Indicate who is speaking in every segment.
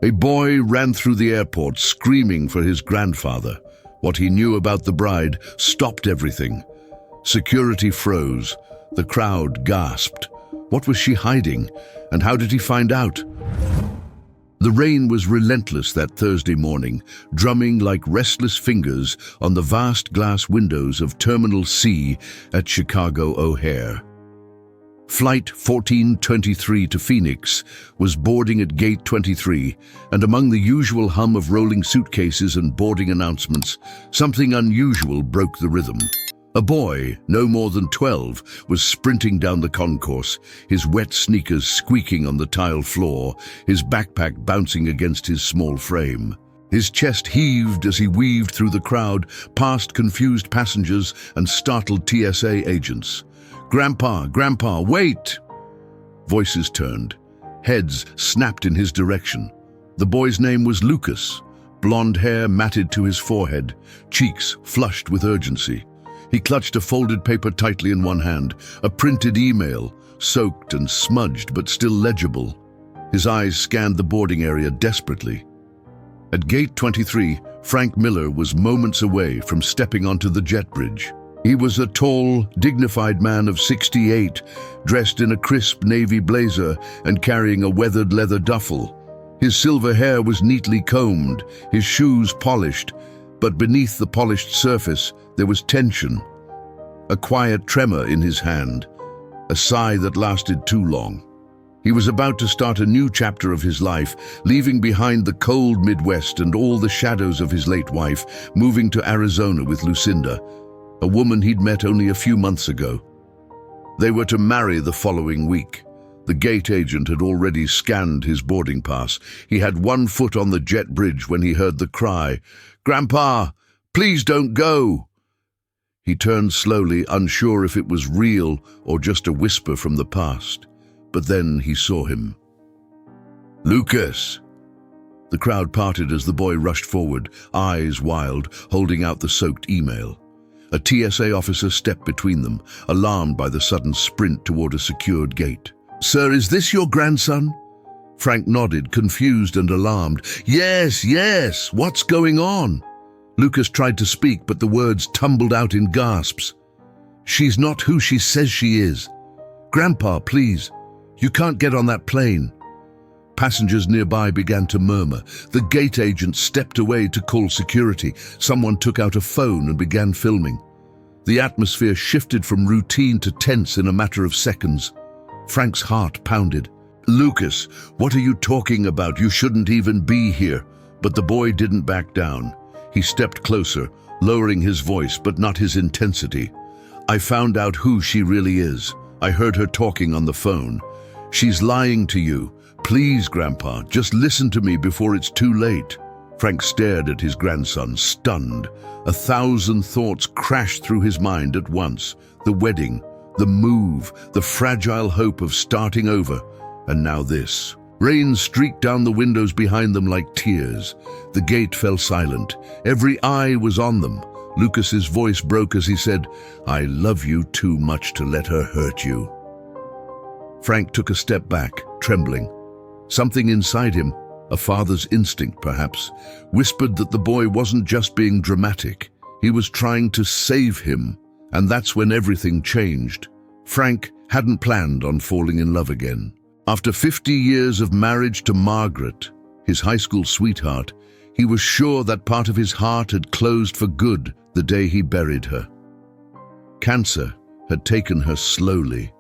Speaker 1: A boy ran through the airport screaming for his grandfather. What he knew about the bride stopped everything. Security froze. The crowd gasped. What was she hiding, and how did he find out? The rain was relentless that Thursday morning, drumming like restless fingers on the vast glass windows of Terminal C at Chicago O'Hare. Flight 1423 to Phoenix was boarding at Gate 23, and among the usual hum of rolling suitcases and boarding announcements, something unusual broke the rhythm. A boy, no more than 12, was sprinting down the concourse, his wet sneakers squeaking on the tile floor, his backpack bouncing against his small frame. His chest heaved as he weaved through the crowd, past confused passengers and startled TSA agents. "Grandpa, Grandpa, wait!" Voices turned. Heads snapped in his direction. The boy's name was Lucas, blonde hair matted to his forehead, cheeks flushed with urgency. He clutched a folded paper tightly in one hand, a printed email, soaked and smudged but still legible. His eyes scanned the boarding area desperately. At Gate 23, Frank Miller was moments away from stepping onto the jet bridge. He was a tall, dignified man of 68, dressed in a crisp navy blazer and carrying a weathered leather duffel. His silver hair was neatly combed, his shoes polished, but beneath the polished surface there was tension. A quiet tremor in his hand, a sigh that lasted too long. He was about to start a new chapter of his life, leaving behind the cold Midwest and all the shadows of his late wife, moving to Arizona with Lucinda, a woman he'd met only a few months ago. They were to marry the following week. The gate agent had already scanned his boarding pass. He had one foot on the jet bridge when he heard the cry, "Grandpa, please don't go!" He turned slowly, unsure if it was real or just a whisper from the past. But then he saw him. "Lucas!" The crowd parted as the boy rushed forward, eyes wild, holding out the soaked email. A TSA officer stepped between them, alarmed by the sudden sprint toward a secured gate. "Sir, is this your grandson?" Frank nodded, confused and alarmed. Yes, what's going on?" Lucas tried to speak, but the words tumbled out in gasps. "She's not who she says she is. Grandpa, please, you can't get on that plane." Passengers nearby began to murmur. The gate agent stepped away to call security. Someone took out a phone and began filming. The atmosphere shifted from routine to tense in a matter of seconds. Frank's heart pounded. "Lucas, what are you talking about? You shouldn't even be here." But the boy didn't back down. He stepped closer, lowering his voice but not his intensity. "I found out who she really is. I heard her talking on the phone. She's lying to you. Please, Grandpa, just listen to me before it's too late." Frank stared at his grandson, stunned. 1,000 thoughts crashed through his mind at once. The wedding, the move, the fragile hope of starting over, and now this. Rain streaked down the windows behind them like tears. The gate fell silent. Every eye was on them. Lucas's voice broke as he said, "I love you too much to let her hurt you." Frank took a step back, trembling. Something inside him, a father's instinct perhaps, whispered that the boy wasn't just being dramatic. He was trying to save him, and that's when everything changed. Frank hadn't planned on falling in love again. After 50 years of marriage to Margaret, his high school sweetheart, he was sure that part of his heart had closed for good the day he buried her. Cancer had taken her slowly,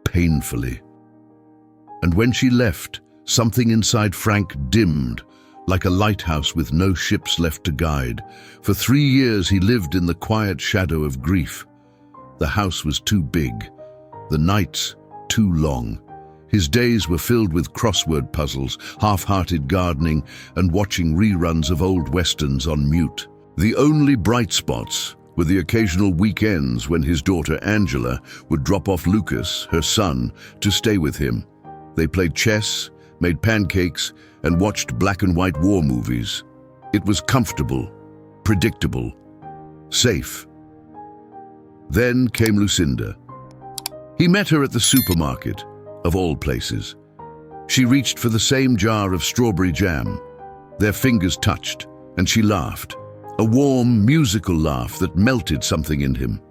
Speaker 1: painfully. And when she left, something inside Frank dimmed, like a lighthouse with no ships left to guide. For 3 years he lived in the quiet shadow of grief. The house was too big, the nights too long. His days were filled with crossword puzzles, half-hearted gardening, and watching reruns of old westerns on mute. The only bright spots were the occasional weekends when his daughter Angela would drop off Lucas, her son, to stay with him. They played chess, made pancakes, and watched black and white war movies. It was comfortable, predictable, safe. Then came Lucinda. He met her at the supermarket, of all places. She reached for the same jar of strawberry jam. Their fingers touched, and she laughed. A warm, musical laugh that melted something in him.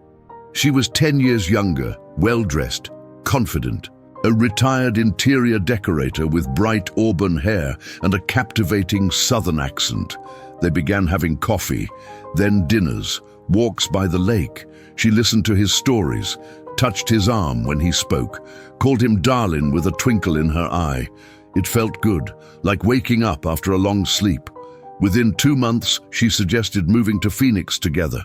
Speaker 1: She was 10 years younger, well-dressed, confident, a retired interior decorator with bright auburn hair and a captivating southern accent. They began having coffee, then dinners, walks by the lake. She listened to his stories, touched his arm when he spoke, called him darling with a twinkle in her eye. It felt good, like waking up after a long sleep. Within 2 months, she suggested moving to Phoenix together.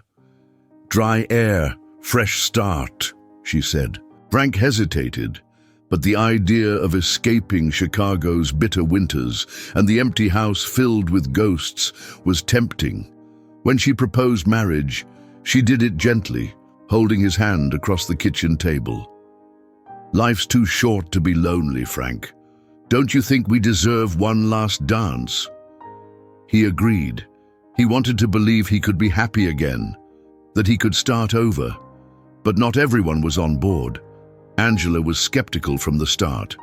Speaker 1: Dry air, fresh start, she said. Frank hesitated, but the idea of escaping Chicago's bitter winters and the empty house filled with ghosts was tempting. When she proposed marriage, she did it gently, holding his hand across the kitchen table. Life's too short to be lonely, Frank. Don't you think we deserve one last dance? He agreed. He wanted to believe he could be happy again, that he could start over. But not everyone was on board. Angela was skeptical from the start.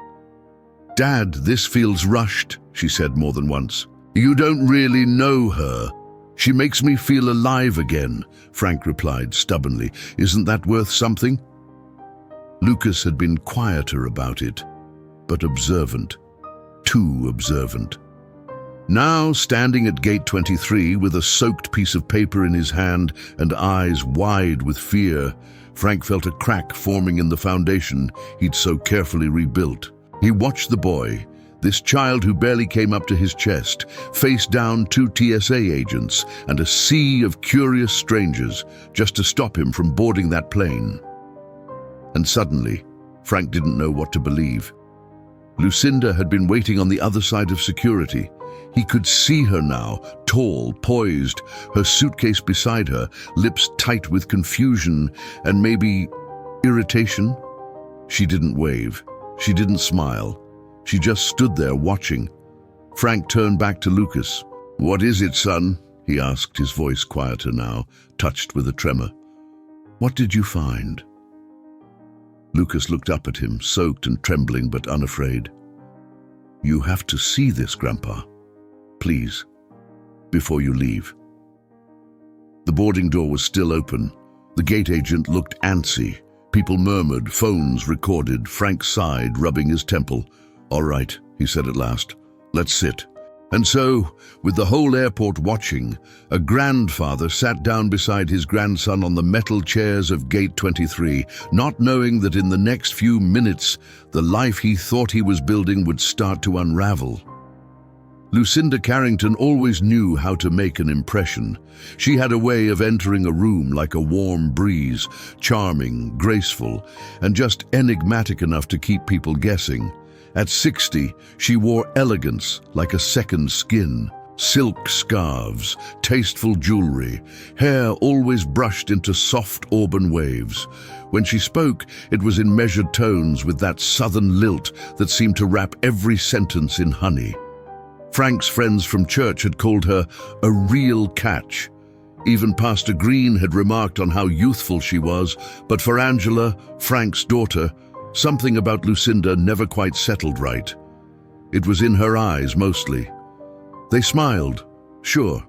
Speaker 1: "Dad, this feels rushed," she said more than once. "You don't really know her. She makes me feel alive again," Frank replied stubbornly. "Isn't that worth something?" Lucas had been quieter about it, but observant. Too observant. Now, standing at gate 23 with a soaked piece of paper in his hand and eyes wide with fear, Frank felt a crack forming in the foundation he'd so carefully rebuilt. He watched the boy, this child who barely came up to his chest, face down 2 TSA agents and a sea of curious strangers just to stop him from boarding that plane. And suddenly, Frank didn't know what to believe. Lucinda had been waiting on the other side of security. He could see her now, tall, poised, her suitcase beside her, lips tight with confusion and maybe irritation. She didn't wave. She didn't smile. She just stood there watching. Frank turned back to Lucas. "What is it, son?" he asked, his voice quieter now, touched with a tremor. "What did you find?" Lucas looked up at him, soaked and trembling but unafraid. "You have to see this, Grandpa. Please, before you leave." The boarding door was still open. The gate agent looked antsy. People murmured, phones recorded. Frank sighed, rubbing his temple. "All right," he said at last. "Let's sit." And so, with the whole airport watching, a grandfather sat down beside his grandson on the metal chairs of Gate 23, not knowing that in the next few minutes, the life he thought he was building would start to unravel. Lucinda Carrington always knew how to make an impression. She had a way of entering a room like a warm breeze, charming, graceful, and just enigmatic enough to keep people guessing. At 60, she wore elegance like a second skin. Silk scarves, tasteful jewelry, hair always brushed into soft auburn waves. When she spoke, it was in measured tones with that southern lilt that seemed to wrap every sentence in honey. Frank's friends from church had called her a real catch. Even Pastor Green had remarked on how youthful she was, but for Angela, Frank's daughter, something about Lucinda never quite settled right. It was in her eyes mostly. They smiled, sure,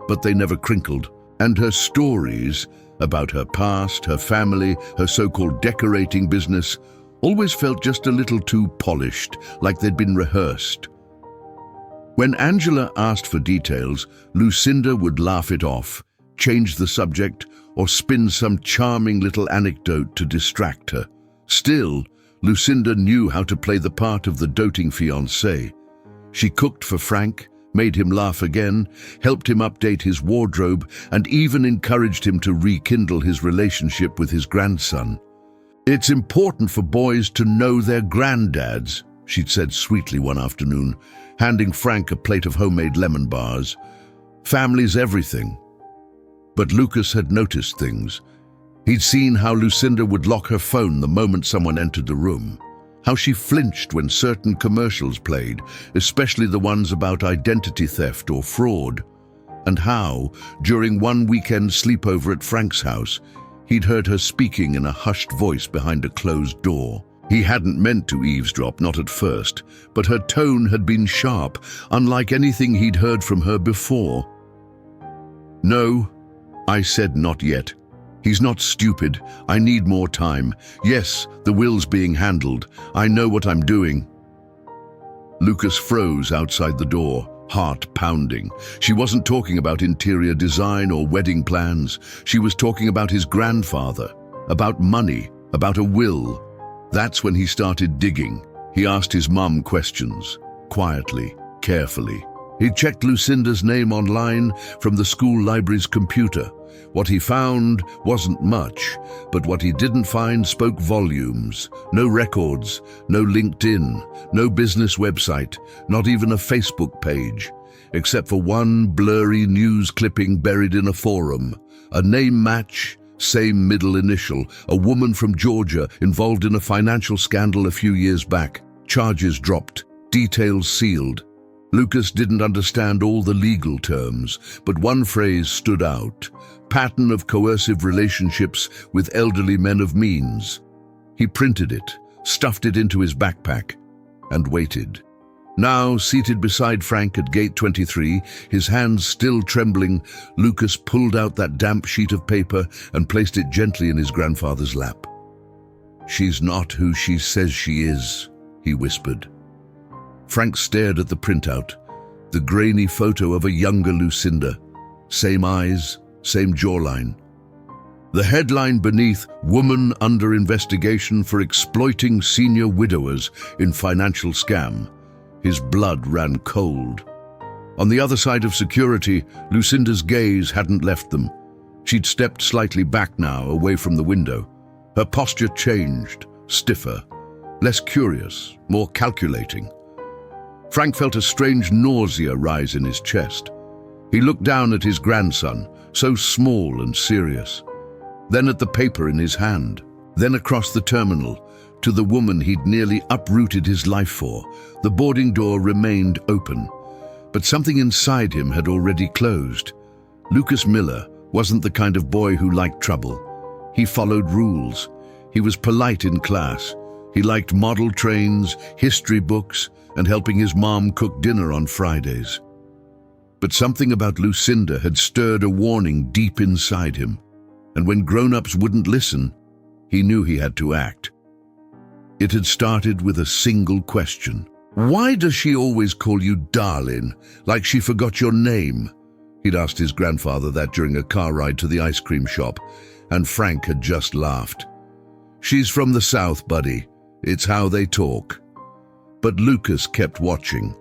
Speaker 1: but they never crinkled. And her stories about her past, her family, her so-called decorating business, always felt just a little too polished, like they'd been rehearsed. When Angela asked for details, Lucinda would laugh it off, change the subject, or spin some charming little anecdote to distract her. Still, Lucinda knew how to play the part of the doting fiancé. She cooked for Frank, made him laugh again, helped him update his wardrobe, and even encouraged him to rekindle his relationship with his grandson. "It's important for boys to know their granddads," she'd said sweetly one afternoon, handing Frank a plate of homemade lemon bars. "Family's everything." But Lucas had noticed things. He'd seen how Lucinda would lock her phone the moment someone entered the room, how she flinched when certain commercials played, especially the ones about identity theft or fraud, and how, during one weekend sleepover at Frank's house, he'd heard her speaking in a hushed voice behind a closed door. He hadn't meant to eavesdrop, not at first, but her tone had been sharp, unlike anything he'd heard from her before. "No," I said, "not yet. He's not stupid. I need more time. Yes, the will's being handled. I know what I'm doing." Lucas froze outside the door, heart pounding. She wasn't talking about interior design or wedding plans. She was talking about his grandfather, about money, about a will. That's when he started digging. He asked his mum questions, quietly, carefully. He checked Lucinda's name online from the school library's computer. What he found wasn't much, but what he didn't find spoke volumes. No records, no LinkedIn, no business website, not even a Facebook page, except for one blurry news clipping buried in a forum. A name match, same middle initial, a woman from Georgia involved in a financial scandal a few years back. Charges dropped, details sealed. Lucas didn't understand all the legal terms, but one phrase stood out: pattern of coercive relationships with elderly men of means. He printed it, stuffed it into his backpack, and waited. Now, seated beside Frank at gate 23, his hands still trembling, Lucas pulled out that damp sheet of paper and placed it gently in his grandfather's lap. "She's not who she says she is," he whispered. Frank stared at the printout, the grainy photo of a younger Lucinda. Same eyes, same jawline. The headline beneath: "Woman under investigation for exploiting senior widowers in financial scam." His blood ran cold. On the other side of security, Lucinda's gaze hadn't left them. She'd stepped slightly back now, away from the window. Her posture changed, stiffer, less curious, more calculating. Frank felt a strange nausea rise in his chest. He looked down at his grandson, so small and serious, then at the paper in his hand, then across the terminal, to the woman he'd nearly uprooted his life for. The boarding door remained open, but something inside him had already closed. Lucas Miller wasn't the kind of boy who liked trouble. He followed rules. He was polite in class. He liked model trains, history books, and helping his mom cook dinner on Fridays. But something about Lucinda had stirred a warning deep inside him, and when grown-ups wouldn't listen, he knew he had to act. It had started with a single question. "Why does she always call you darling, like she forgot your name?" He'd asked his grandfather that during a car ride to the ice cream shop, and Frank had just laughed. "She's from the South, buddy. It's how they talk." But Lucas kept watching.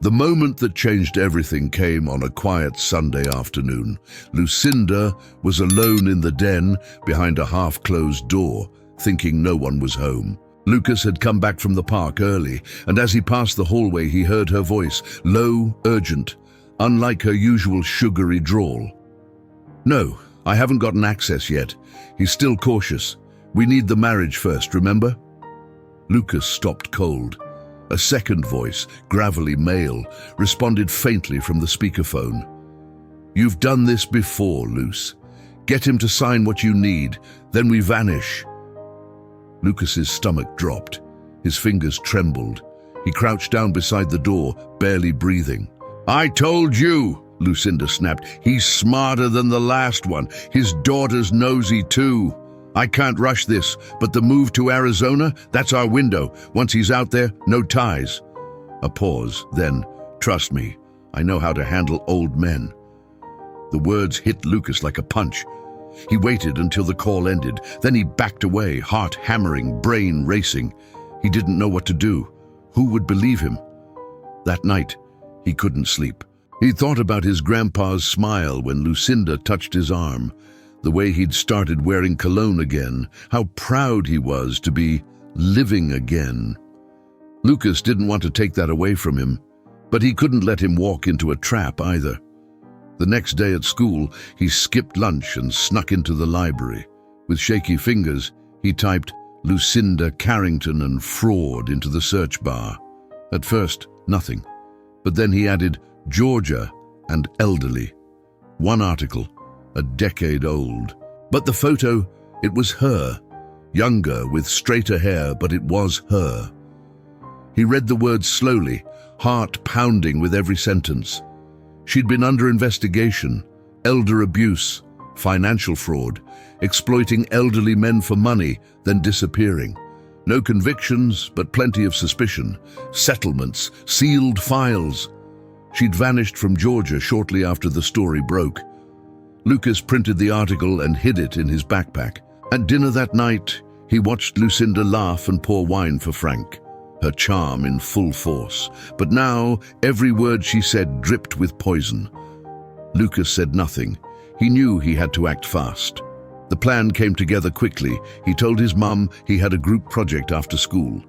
Speaker 1: The moment that changed everything came on a quiet Sunday afternoon. Lucinda was alone in the den behind a half-closed door, thinking no one was home. Lucas had come back from the park early, and as he passed the hallway he heard her voice, low, urgent, unlike her usual sugary drawl. "No, I haven't gotten access yet. He's still cautious. We need the marriage first, remember?" Lucas stopped cold. A second voice, gravelly male, responded faintly from the speakerphone. "You've done this before, Luce. Get him to sign what you need, then we vanish." Lucas's stomach dropped. His fingers trembled. He crouched down beside the door, barely breathing. "I told you," Lucinda snapped. "He's smarter than the last one. His daughter's nosy too. I can't rush this, but the move to Arizona, that's our window. Once he's out there, no ties." A pause, then, "Trust me, I know how to handle old men." The words hit Lucas like a punch. He waited until the call ended, then he backed away, heart hammering, brain racing. He didn't know what to do. Who would believe him? That night, he couldn't sleep. He thought about his grandpa's smile when Lucinda touched his arm, the way he'd started wearing cologne again, how proud he was to be living again. Lucas didn't want to take that away from him, but he couldn't let him walk into a trap either. The next day at school, he skipped lunch and snuck into the library. With shaky fingers, he typed Lucinda Carrington and fraud into the search bar. At first, nothing. But then he added Georgia and elderly. One article, a decade old. But the photo, it was her. younger, with straighter hair, but it was her. He read the words slowly, heart pounding with every sentence. She'd been under investigation, elder abuse, financial fraud, exploiting elderly men for money, then disappearing. No convictions, but plenty of suspicion, settlements, sealed files. She'd vanished from Georgia shortly after the story broke. Lucas printed the article and hid it in his backpack. At dinner that night, he watched Lucinda laugh and pour wine for Frank, her charm in full force. But now, every word she said dripped with poison. Lucas said nothing. He knew he had to act fast. The plan came together quickly. He told his mum he had a group project after school.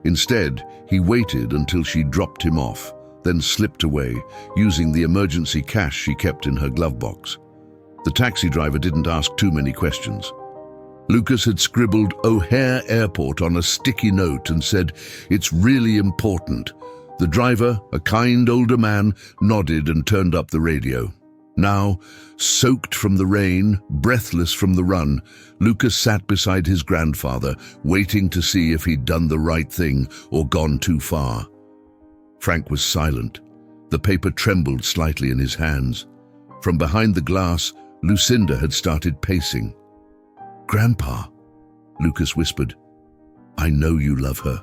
Speaker 1: Instead, he waited until she dropped him off, then slipped away, using the emergency cash she kept in her glove box. The taxi driver didn't ask too many questions. Lucas had scribbled O'Hare Airport on a sticky note and said, "It's really important." The driver, a kind older man, nodded and turned up the radio. Now, soaked from the rain, breathless from the run, Lucas sat beside his grandfather, waiting to see if he'd done the right thing or gone too far. Frank was silent. The paper trembled slightly in his hands. From behind the glass, Lucinda had started pacing. "Grandpa," Lucas whispered, "I know you love her,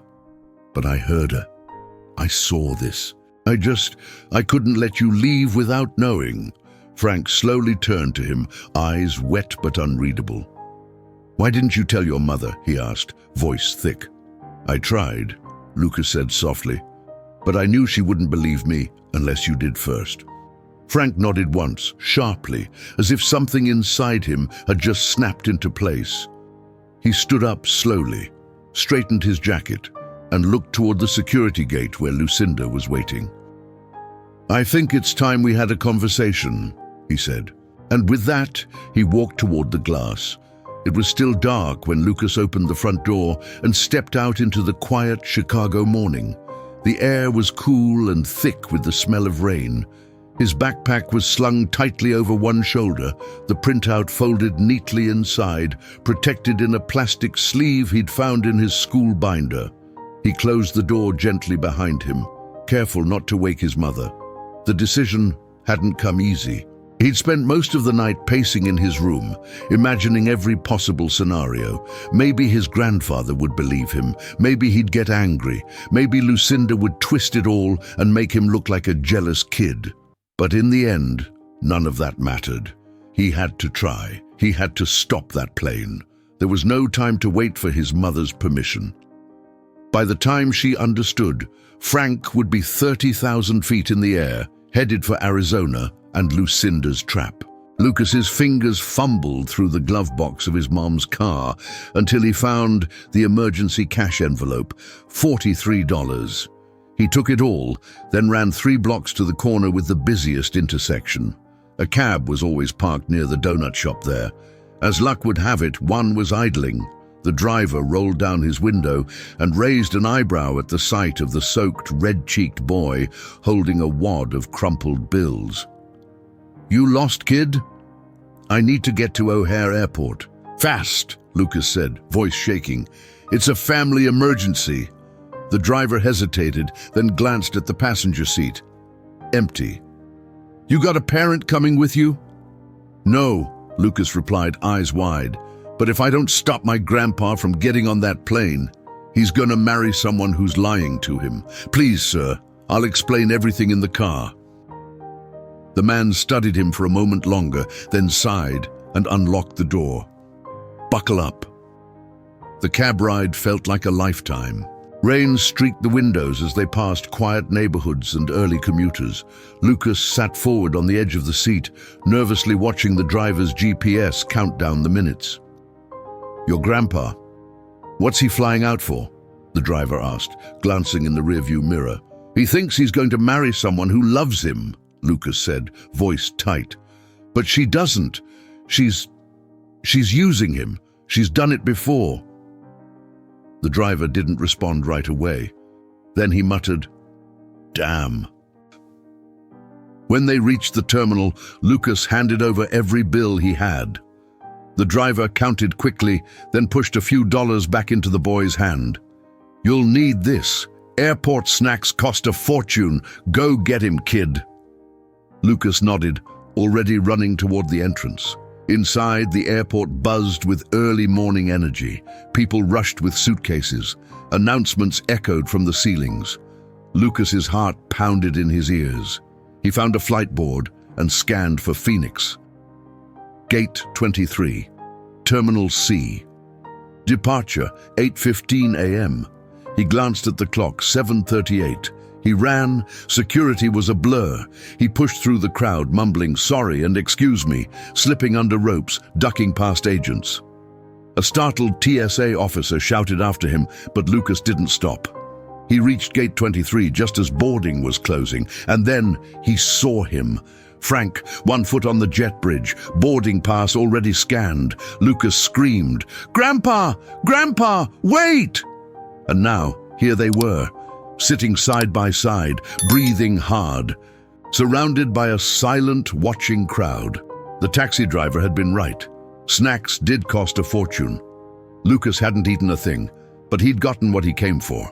Speaker 1: but I heard her. I saw this. I couldn't let you leave without knowing." Frank slowly turned to him, eyes wet but unreadable. "Why didn't you tell your mother?" he asked, voice thick. "I tried," Lucas said softly, "but I knew she wouldn't believe me unless you did first." Frank nodded once, sharply, as if something inside him had just snapped into place. He stood up slowly, straightened his jacket, and looked toward the security gate where Lucinda was waiting. "I think it's time we had a conversation," he said. And with that, he walked toward the glass. It was still dark when Lucas opened the front door and stepped out into the quiet Chicago morning. The air was cool and thick with the smell of rain. His backpack was slung tightly over one shoulder, the printout folded neatly inside, protected in a plastic sleeve he'd found in his school binder. He closed the door gently behind him, careful not to wake his mother. The decision hadn't come easy. He'd spent most of the night pacing in his room, imagining every possible scenario. Maybe his grandfather would believe him. Maybe he'd get angry. Maybe Lucinda would twist it all and make him look like a jealous kid. But in the end, none of that mattered. He had to try. He had to stop that plane. There was no time to wait for his mother's permission. By the time she understood, Frank would be 30,000 feet in the air, headed for Arizona and Lucinda's trap. Lucas's fingers fumbled through the glove box of his mom's car until he found the emergency cash envelope, $43. He took it all, then ran 3 blocks to the corner with the busiest intersection. A cab was always parked near the donut shop there. As luck would have it, one was idling. The driver rolled down his window and raised an eyebrow at the sight of the soaked, red-cheeked boy holding a wad of crumpled bills. "You lost, kid? I need to get to O'Hare Airport." "Fast," Lucas said, voice shaking. "It's a family emergency." The driver hesitated, then glanced at the passenger seat. Empty. "You got a parent coming with you?" "No," Lucas replied, eyes wide. "But if I don't stop my grandpa from getting on that plane, he's gonna marry someone who's lying to him. Please, sir, I'll explain everything in the car." The man studied him for a moment longer, then sighed and unlocked the door. "Buckle up." The cab ride felt like a lifetime. Rain streaked the windows as they passed quiet neighborhoods and early commuters. Lucas sat forward on the edge of the seat, nervously watching the driver's GPS count down the minutes. "Your grandpa, what's he flying out for?" the driver asked, glancing in the rearview mirror. "He thinks he's going to marry someone who loves him," Lucas said, voice tight. "But she doesn't. She's using him. She's done it before." The driver didn't respond right away. Then he muttered, "Damn." When they reached the terminal, Lucas handed over every bill he had. The driver counted quickly, then pushed a few dollars back into the boy's hand. "You'll need this. Airport snacks cost a fortune. Go get him, kid." Lucas nodded, already running toward the entrance. Inside, the airport buzzed with early morning energy. People rushed with suitcases. Announcements echoed from the ceilings. Lucas's heart pounded in his ears. He found a flight board and scanned for Phoenix. Gate 23, Terminal C. Departure, 8:15 a.m. He glanced at the clock, 7:38. He ran. Security was a blur. He pushed through the crowd, mumbling sorry and excuse me, slipping under ropes, ducking past agents. A startled TSA officer shouted after him, but Lucas didn't stop. He reached Gate 23 just as boarding was closing, and then he saw him. Frank, 1 foot on the jet bridge, boarding pass already scanned. Lucas screamed, "Grandpa! Grandpa! Wait!" And now, here they were, sitting side by side, breathing hard, surrounded by a silent, watching crowd. The taxi driver had been right. Snacks did cost a fortune. Lucas hadn't eaten a thing, but he'd gotten what he came for.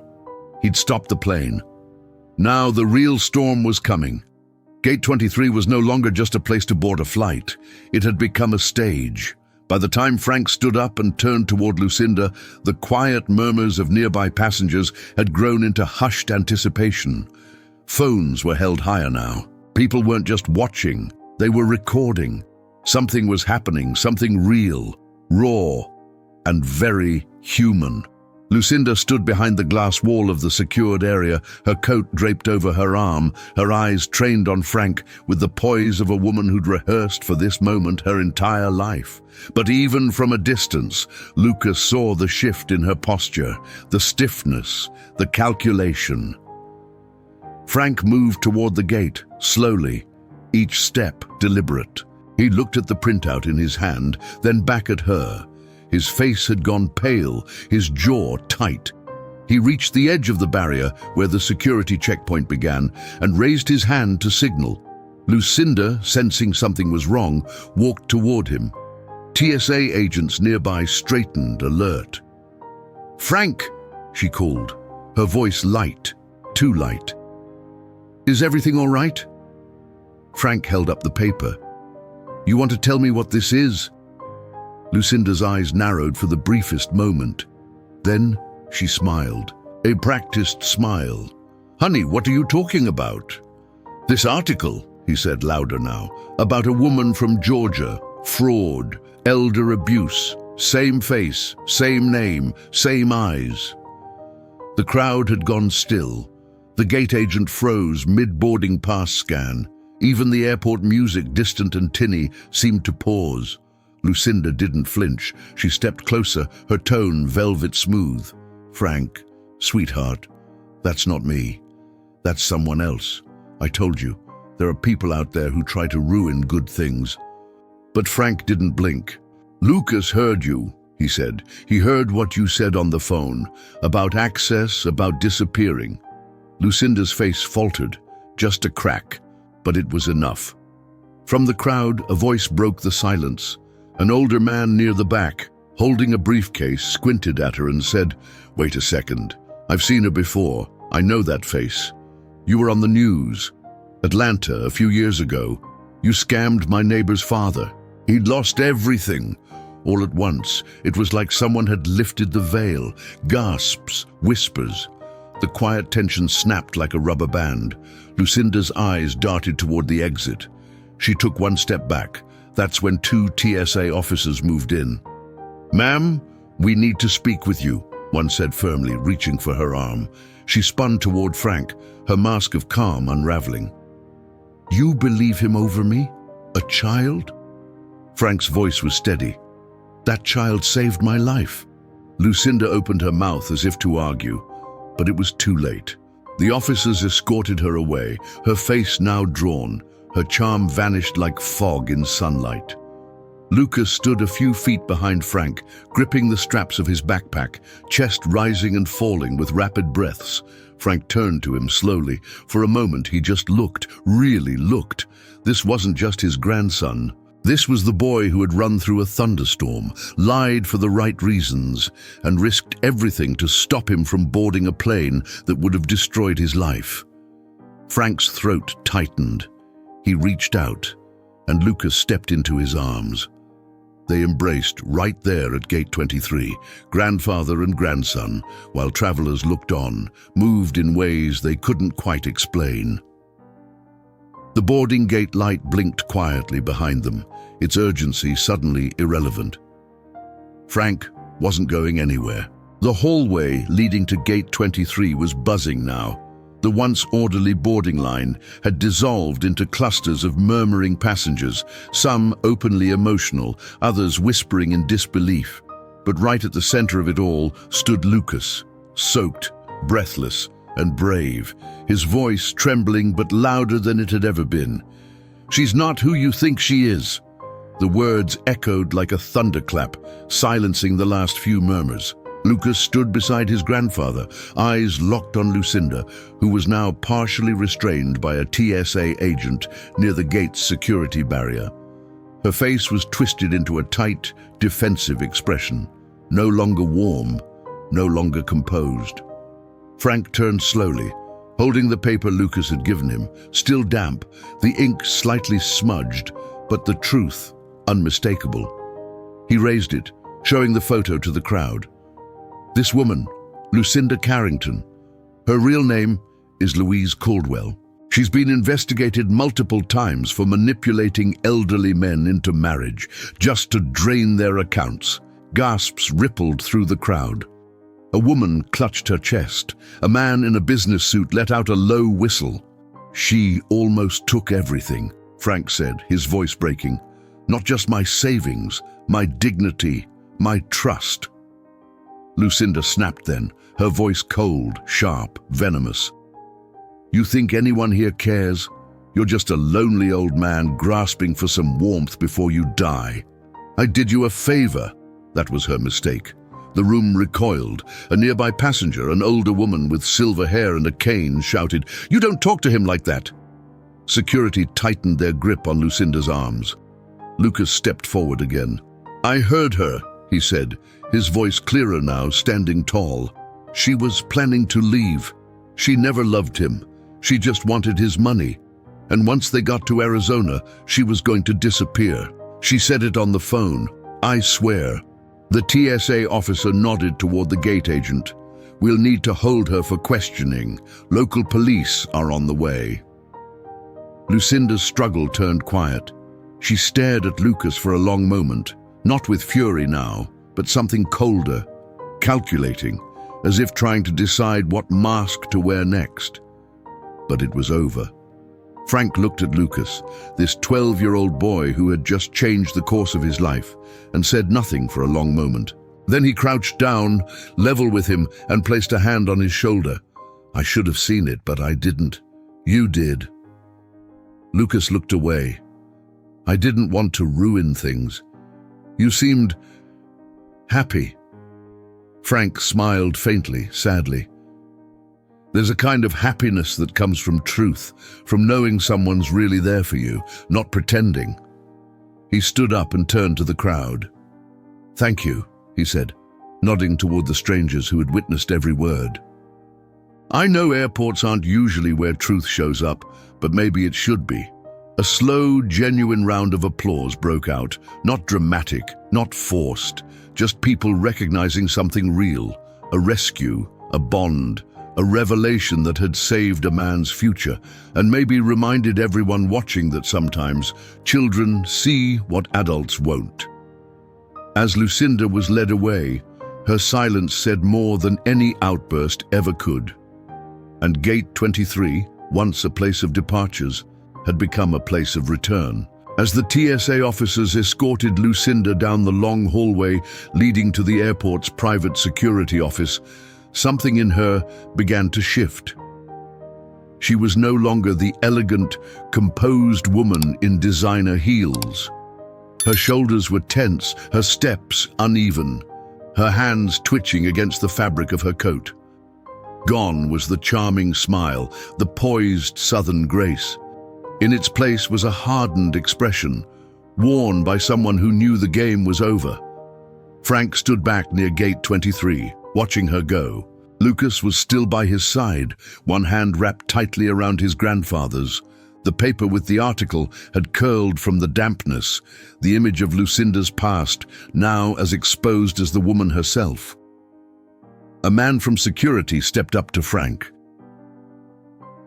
Speaker 1: He'd stopped the plane. Now the real storm was coming. Gate 23 was no longer just a place to board a flight. It had become a stage. By the time Frank stood up and turned toward Lucinda, the quiet murmurs of nearby passengers had grown into hushed anticipation. Phones were held higher now. People weren't just watching, they were recording. Something was happening, something real, raw, and very human. Lucinda stood behind the glass wall of the secured area, her coat draped over her arm, her eyes trained on Frank with the poise of a woman who'd rehearsed for this moment her entire life. But even from a distance, Lucas saw the shift in her posture, the stiffness, the calculation. Frank moved toward the gate, slowly, each step deliberate. He looked at the printout in his hand, then back at her. His face had gone pale, his jaw tight. He reached the edge of the barrier where the security checkpoint began and raised his hand to signal. Lucinda, sensing something was wrong, walked toward him. TSA agents nearby straightened, alert. "Frank," she called, her voice light, too light. "Is everything all right?" Frank held up the paper. "You want to tell me what this is?" Lucinda's eyes narrowed for the briefest moment. Then she smiled, a practiced smile. "Honey, what are you talking about?" "This article," he said louder now, "about a woman from Georgia, fraud, elder abuse, same face, same name, same eyes." The crowd had gone still. The gate agent froze mid-boarding pass scan. Even the airport music, distant and tinny, seemed to pause. Lucinda didn't flinch. She stepped closer, her tone velvet smooth. "Frank, sweetheart, that's not me. That's someone else. I told you, there are people out there who try to ruin good things." But Frank didn't blink. "Lucas heard you," he said. "He heard what you said on the phone, about access, about disappearing." Lucinda's face faltered, just a crack, but it was enough. From the crowd, a voice broke the silence. An older man near the back, holding a briefcase, squinted at her and said, "Wait a second. I've seen her before. I know that face. You were on the news. Atlanta, a few years ago. You scammed my neighbor's father. He'd lost everything. All at once, it was like someone had lifted the veil. Gasps, whispers. The quiet tension snapped like a rubber band. Lucinda's eyes darted toward the exit. She took one step back. That's when 2 TSA officers moved in. "Ma'am, we need to speak with you," one said firmly, reaching for her arm. She spun toward Frank, her mask of calm unraveling. "You believe him over me? A child?" Frank's voice was steady. "That child saved my life." Lucinda opened her mouth as if to argue, but it was too late. The officers escorted her away, her face now drawn. Her charm vanished like fog in sunlight. Lucas stood a few feet behind Frank, gripping the straps of his backpack, chest rising and falling with rapid breaths. Frank turned to him slowly. For a moment he just looked, really looked. This wasn't just his grandson. This was the boy who had run through a thunderstorm, lied for the right reasons, and risked everything to stop him from boarding a plane that would have destroyed his life. Frank's throat tightened. He reached out, and Lucas stepped into his arms. They embraced right there at Gate 23, grandfather and grandson, while travelers looked on, moved in ways they couldn't quite explain. The boarding gate light blinked quietly behind them, its urgency suddenly irrelevant. Frank wasn't going anywhere. The hallway leading to Gate 23 was buzzing now. The once orderly boarding line had dissolved into clusters of murmuring passengers, some openly emotional, others whispering in disbelief. But right at the center of it all stood Lucas, soaked, breathless, and brave, his voice trembling but louder than it had ever been. "She's not who you think she is." The words echoed like a thunderclap, silencing the last few murmurs. Lucas stood beside his grandfather, eyes locked on Lucinda, who was now partially restrained by a TSA agent near the gate's security barrier. Her face was twisted into a tight, defensive expression, no longer warm, no longer composed. Frank turned slowly, holding the paper Lucas had given him, still damp, the ink slightly smudged, but the truth unmistakable. He raised it, showing the photo to the crowd. This woman, Lucinda Carrington, her real name is Louise Caldwell. She's been investigated multiple times for manipulating elderly men into marriage, just to drain their accounts. Gasps rippled through the crowd. A woman clutched her chest. A man in a business suit let out a low whistle. "She almost took everything," Frank said, his voice breaking. "Not just my savings, my dignity, my trust." Lucinda snapped then, her voice cold, sharp, venomous. "You think anyone here cares? You're just a lonely old man grasping for some warmth before you die. I did you a favor." That was her mistake. The room recoiled. A nearby passenger, an older woman with silver hair and a cane, shouted, "You don't talk to him like that!" Security tightened their grip on Lucinda's arms. Lucas stepped forward again. "I heard her," he said, his voice clearer now, standing tall. "She was planning to leave. She never loved him. She just wanted his money. And once they got to Arizona, she was going to disappear. She said it on the phone. I swear." The TSA officer nodded toward the gate agent. "We'll need to hold her for questioning. Local police are on the way." Lucinda's struggle turned quiet. She stared at Lucas for a long moment, not with fury now, but something colder, calculating, as if trying to decide what mask to wear next. But it was over. Frank looked at Lucas, this 12-year-old boy who had just changed the course of his life, and said nothing for a long moment. Then he crouched down, level with him, and placed a hand on his shoulder. "I should have seen it, but I didn't. You did." Lucas looked away. "I didn't want to ruin things. You seemed happy." Frank smiled faintly, sadly. "There's a kind of happiness that comes from truth, from knowing someone's really there for you, not pretending." He stood up and turned to the crowd. "Thank you," he said, nodding toward the strangers who had witnessed every word. "I know airports aren't usually where truth shows up, but maybe it should be." A slow, genuine round of applause broke out, not dramatic, not forced, just people recognizing something real, a rescue, a bond, a revelation that had saved a man's future, and maybe reminded everyone watching that sometimes children see what adults won't. As Lucinda was led away, her silence said more than any outburst ever could. And Gate 23, once a place of departures, had become a place of return. As the TSA officers escorted Lucinda down the long hallway leading to the airport's private security office, something in her began to shift. She was no longer the elegant, composed woman in designer heels. Her shoulders were tense, her steps uneven, her hands twitching against the fabric of her coat. Gone was the charming smile, the poised southern grace. In its place was a hardened expression, worn by someone who knew the game was over. Frank stood back near gate 23, watching her go. Lucas was still by his side, one hand wrapped tightly around his grandfather's. The paper with the article had curled from the dampness, the image of Lucinda's past, now as exposed as the woman herself. A man from security stepped up to Frank.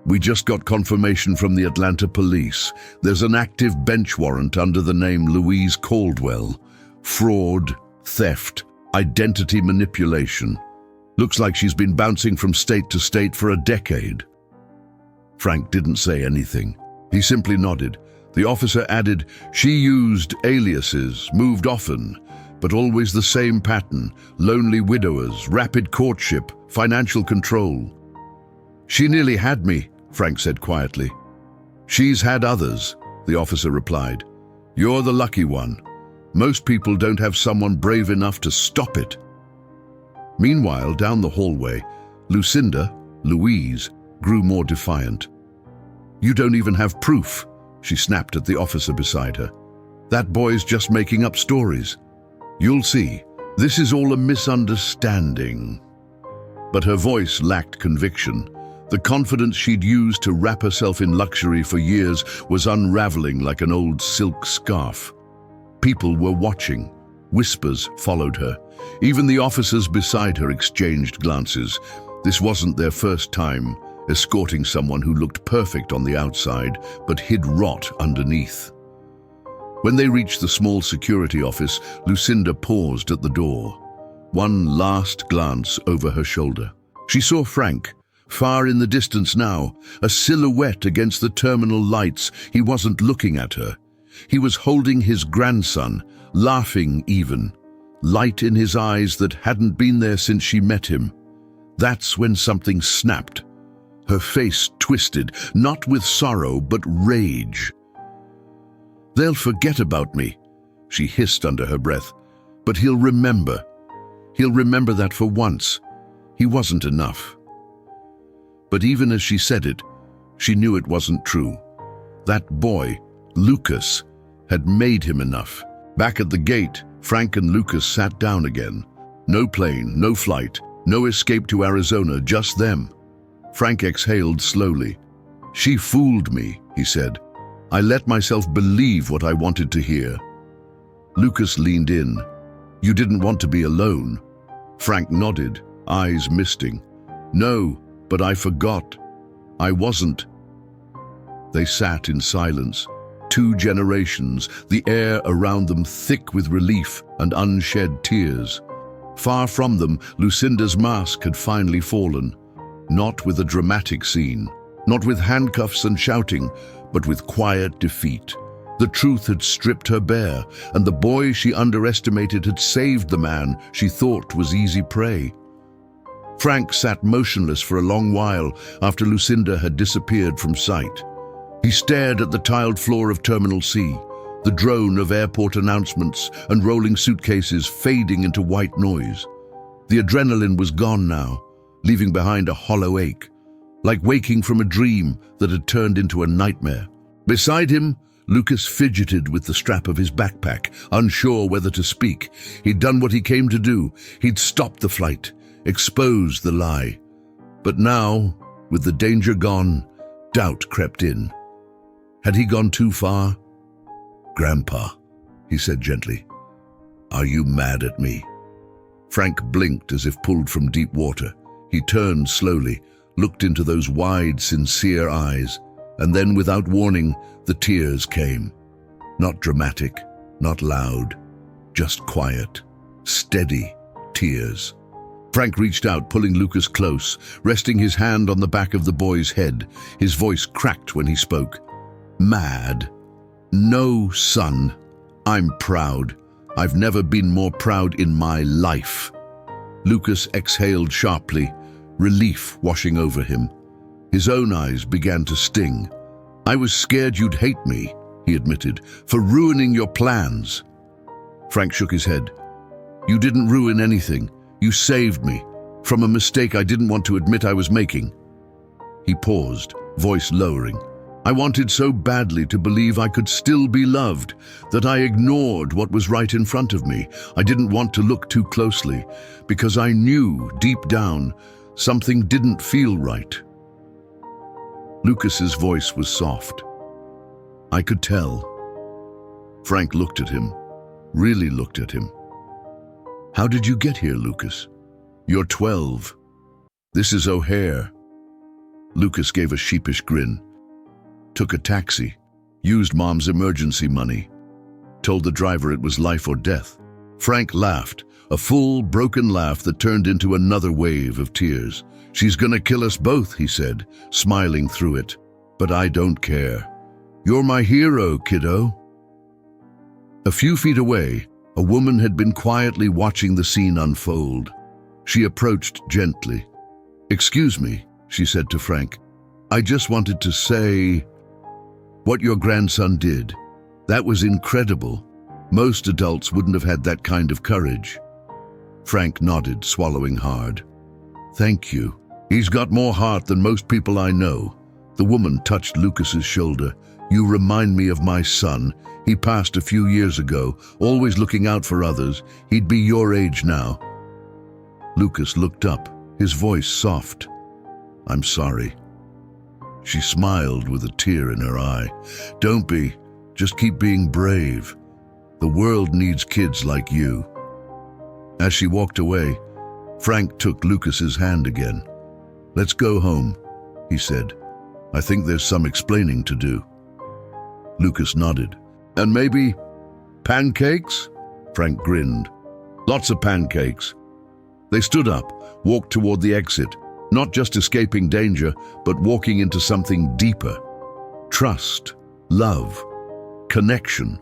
Speaker 1: "We just got confirmation from the Atlanta police. There's an active bench warrant under the name Louise Caldwell. Fraud, theft, identity manipulation. Looks like she's been bouncing from state to state for a decade." Frank didn't say anything. He simply nodded. The officer added, "She used aliases, moved often, but always the same pattern: lonely widowers, rapid courtship, financial control." "She nearly had me," Frank said quietly. "She's had others," the officer replied. "You're the lucky one. Most people don't have someone brave enough to stop it." Meanwhile, down the hallway, Louise, grew more defiant. "You don't even have proof," she snapped at the officer beside her. "That boy's just making up stories. You'll see. This is all a misunderstanding." But her voice lacked conviction. The confidence she'd used to wrap herself in luxury for years was unraveling like an old silk scarf. People were watching. Whispers followed her. Even the officers beside her exchanged glances. This wasn't their first time escorting someone who looked perfect on the outside but hid rot underneath. When they reached the small security office, Lucinda paused at the door. One last glance over her shoulder. She saw Frank, far in the distance now, a silhouette against the terminal lights. He wasn't looking at her. He was holding his grandson, laughing even, light in his eyes that hadn't been there since she met him. That's when something snapped. Her face twisted, not with sorrow, but rage. "They'll forget about me," she hissed under her breath. "But he'll remember. He'll remember that for once. He wasn't enough." But even as she said it, she knew it wasn't true. That boy, Lucas, had made him enough. Back at the gate, Frank and Lucas sat down again. No plane, no flight, no escape to Arizona, just them. Frank exhaled slowly. "She fooled me," he said. "I let myself believe what I wanted to hear." Lucas leaned in. "You didn't want to be alone." Frank nodded, eyes misting. "No, but I forgot. I wasn't." They sat in silence. 2 generations, the air around them thick with relief and unshed tears. Far from them, Lucinda's mask had finally fallen. Not with a dramatic scene, not with handcuffs and shouting, but with quiet defeat. The truth had stripped her bare, and the boy she underestimated had saved the man she thought was easy prey. Frank sat motionless for a long while after Lucinda had disappeared from sight. He stared at the tiled floor of Terminal C, the drone of airport announcements and rolling suitcases fading into white noise. The adrenaline was gone now, leaving behind a hollow ache, like waking from a dream that had turned into a nightmare. Beside him, Lucas fidgeted with the strap of his backpack, unsure whether to speak. He'd done what he came to do. He'd stopped the flight, exposed the lie. But now, with the danger gone, doubt crept in. Had he gone too far? "Grandpa," he said gently, "are you mad at me?" Frank blinked as if pulled from deep water. He turned slowly, looked into those wide, sincere eyes, and then, without warning, the tears came. Not dramatic, not loud, just quiet, steady tears. Frank reached out, pulling Lucas close, resting his hand on the back of the boy's head. His voice cracked when he spoke. "Mad? No, son. I'm proud. I've never been more proud in my life." Lucas exhaled sharply, relief washing over him. His own eyes began to sting. "I was scared you'd hate me," he admitted, "for ruining your plans." Frank shook his head. "You didn't ruin anything. You saved me from a mistake I didn't want to admit I was making." He paused, voice lowering. I wanted so badly to believe I could still be loved that I ignored what was right in front of me. I didn't want to look too closely because I knew deep down something didn't feel right. Lucas's voice was soft. I could tell. Frank looked at him, really looked at him. How did you get here, Lucas? You're 12. This is O'Hare. Lucas gave a sheepish grin. Took a taxi, used Mom's emergency money, told the driver it was life or death. Frank laughed, a full, broken laugh that turned into another wave of tears. She's gonna kill us both, he said, smiling through it. But I don't care. You're my hero, kiddo. A few feet away, a woman had been quietly watching the scene unfold. She approached gently. Excuse me, she said to Frank. I just wanted to say what your grandson did. That was incredible. Most adults wouldn't have had that kind of courage. Frank nodded, swallowing hard. Thank you. He's got more heart than most people I know. The woman touched Lucas's shoulder. You remind me of my son. He passed a few years ago, always looking out for others. He'd be your age now. Lucas looked up, his voice soft. I'm sorry. She smiled with a tear in her eye. Don't be. Just keep being brave. The world needs kids like you. As she walked away, Frank took Lucas's hand again. Let's go home, he said. I think there's some explaining to do. Lucas nodded. And maybe pancakes? Frank grinned. Lots of pancakes. They stood up, walked toward the exit, not just escaping danger, but walking into something deeper. Trust, love, connection.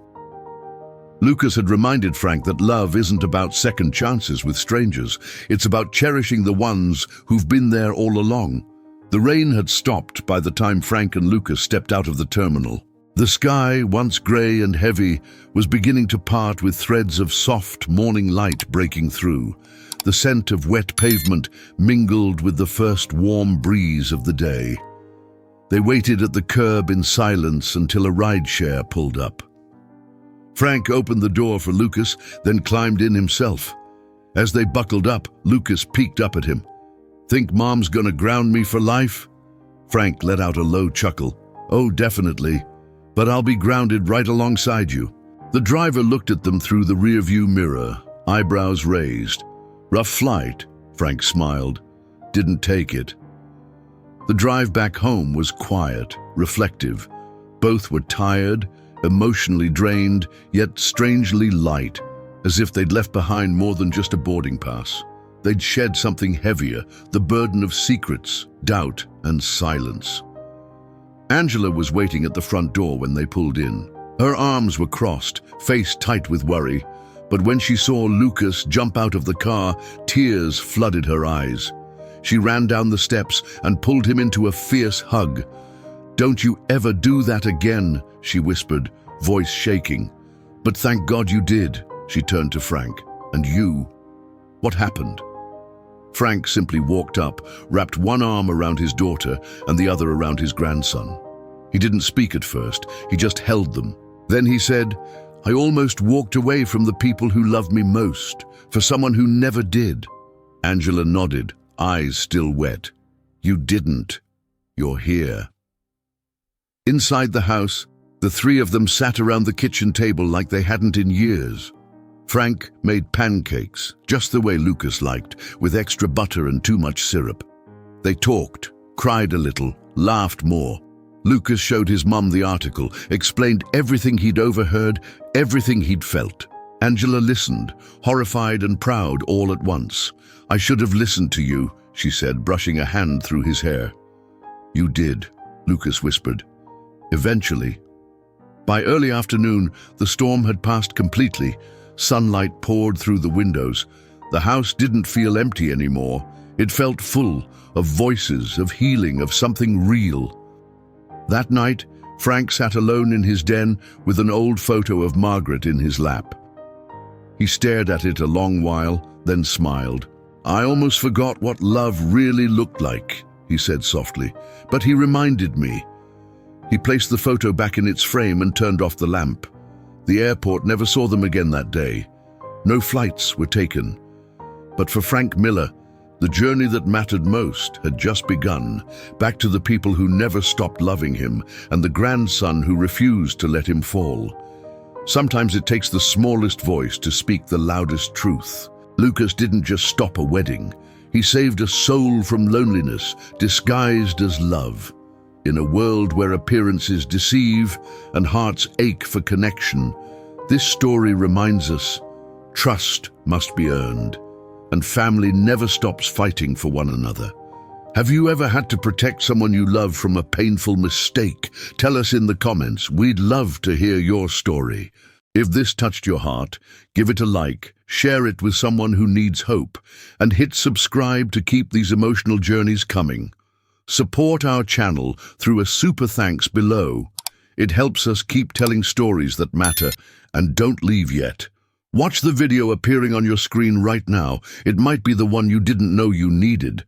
Speaker 1: Lucas had reminded Frank that love isn't about second chances with strangers. It's about cherishing the ones who've been there all along. The rain had stopped by the time Frank and Lucas stepped out of the terminal. The sky, once grey and heavy, was beginning to part with threads of soft morning light breaking through. The scent of wet pavement mingled with the first warm breeze of the day. They waited at the curb in silence until a rideshare pulled up. Frank opened the door for Lucas, then climbed in himself. As they buckled up, Lucas peeked up at him. Think Mom's gonna ground me for life? Frank let out a low chuckle. Oh, definitely. But I'll be grounded right alongside you. The driver looked at them through the rearview mirror, eyebrows raised. Rough flight, Frank smiled. Didn't take it. The drive back home was quiet, reflective. Both were tired, emotionally drained, yet strangely light, as if they'd left behind more than just a boarding pass. They'd shed something heavier, the burden of secrets, doubt, and silence. Angela was waiting at the front door when they pulled in. Her arms were crossed, face tight with worry, but when she saw Lucas jump out of the car, tears flooded her eyes. She ran down the steps and pulled him into a fierce hug. Don't you ever do that again, she whispered, voice shaking. But thank God you did, she turned to Frank. And you? What happened? Frank simply walked up, wrapped one arm around his daughter and the other around his grandson. He didn't speak at first, he just held them. Then he said, I almost walked away from the people who loved me most, for someone who never did. Angela nodded, eyes still wet. You didn't. You're here. Inside the house, the three of them sat around the kitchen table like they hadn't in years. Frank made pancakes, just the way Lucas liked, with extra butter and too much syrup. They talked, cried a little, laughed more. Lucas showed his mum the article, explained everything he'd overheard, everything he'd felt. Angela listened, horrified and proud all at once. I should have listened to you, she said, brushing a hand through his hair. You did, Lucas whispered. Eventually. By early afternoon, the storm had passed completely. Sunlight poured through the windows. The house didn't feel empty anymore. It felt full of voices, of healing, of something real. That night, Frank sat alone in his den with an old photo of Margaret in his lap. He stared at it a long while, then smiled. I almost forgot what love really looked like, he said softly, but he reminded me. He placed the photo back in its frame and turned off the lamp. The airport never saw them again that day. No flights were taken. But for Frank Miller, the journey that mattered most had just begun, back to the people who never stopped loving him and the grandson who refused to let him fall. Sometimes it takes the smallest voice to speak the loudest truth. Lucas didn't just stop a wedding. He saved a soul from loneliness, disguised as love. In a world where appearances deceive and hearts ache for connection, this story reminds us trust must be earned, and family never stops fighting for one another. Have you ever had to protect someone you love from a painful mistake? Tell us in the comments. We'd love to hear your story. If this touched your heart, give it a like, share it with someone who needs hope, and hit subscribe to keep these emotional journeys coming. Support our channel through a super thanks below. It helps us keep telling stories that matter. And don't leave yet. Watch the video appearing on your screen right now. It might be the one you didn't know you needed.